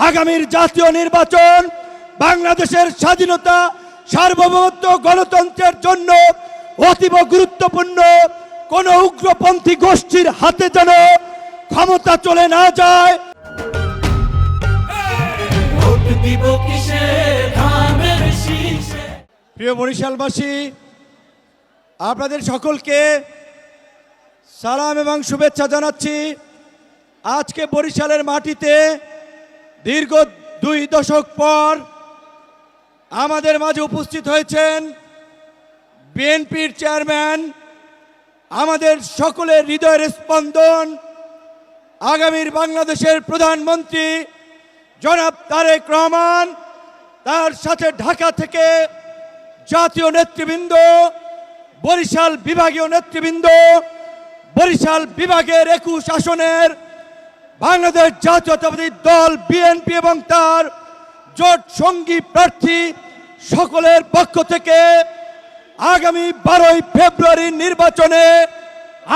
আগামীর জাতীয় নির্বাচন বাংলাদেশের স্বাধীনতা, সার্বভৌমত্ব, গণতন্ত্রের জন্য অতীব গুরুত্বপূর্ণ। কোন উগ্রপন্থী গোষ্ঠীর হাতে যেন ক্ষমতা চলে না যায়। প্রিয় বরিশালবাসী, আপনাদের সকলকে সালাম এবং শুভেচ্ছা জানাচ্ছি। আজকে বরিশালের মাটিতে দীর্ঘ 2 দশক পর আমাদের মাঝে উপস্থিত হয়েছেন বিএনপির চেয়ারম্যান, আমাদের সকলের হৃদয়ের স্পন্দন, আগামীর বাংলাদেশের প্রধানমন্ত্রী জনাব তারেক রহমান, তার সাথে ঢাকা থেকে জাতীয় নেতৃবৃন্দ, বরিশাল বিভাগীয় নেতৃবৃন্দ, বরিশাল বিভাগের 21 আসনের বাংলাদেশ জাতীয়তাবাদী দল বিএনপি এবং তার জোট সঙ্গী প্রার্থী সকলের পক্ষ থেকে আগামী 12 ফেব্রুয়ারি নির্বাচনে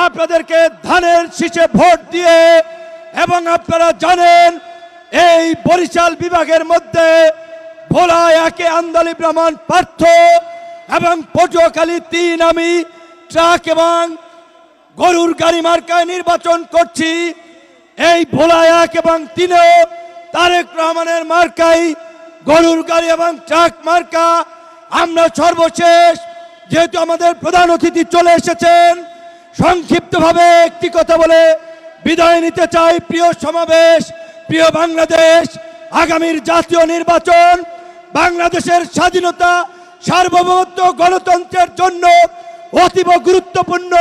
আপনাদেরকে ধানের শীষে ভোট দিয়ে, এবং আপনারা জানেন এই বরিশাল বিভাগের মধ্যে ভোলা 1 আন্দালি ব্রাহ্মণ পার্থ এবং পটুয়াখালী 3 আমি ট্রাক এবং গরুর গাড়ি মার্কায় নির্বাচন করছি। এই ভোলা 1 এবং 3-এ তারেক রহমানের মার্কাই গরুর গাড়ি এবং ট্রাক মার্কা। আমরা সর্বশেষ, যেহেতু আমাদের প্রধান অতিথি চলে এসেছেন, সংক্ষিপ্তভাবে একটি কথা বলে বিদায় নিতে চাই। প্রিয় সমাবেশ, প্রিয় বাংলাদেশ, আগামীর জাতীয় নির্বাচন বাংলাদেশের স্বাধীনতা, সার্বভৌমত্ব, গণতন্ত্রের জন্য অতীব গুরুত্বপূর্ণ।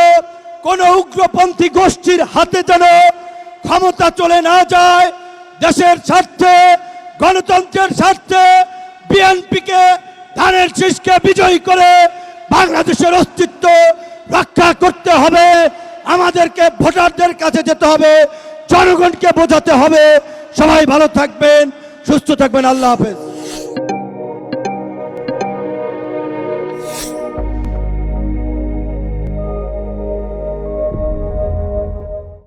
কোন উগ্রপন্থী গোষ্ঠীর হাতে যেন ক্ষমতা চলে না যায়। দেশের স্বার্থে, গণতন্ত্রের স্বার্থে বিএনপিকে ধানের শীষকে বিজয়ী করে বাংলাদেশের অস্তিত্ব রক্ষা করতে হবে। আমাদেরকে ভোটারদের কাছে যেতে হবে, জনগণকে বোঝাতে হবে। সবাই ভালো থাকবেন, সুস্থ থাকবেন। আল্লাহ হাফেজ।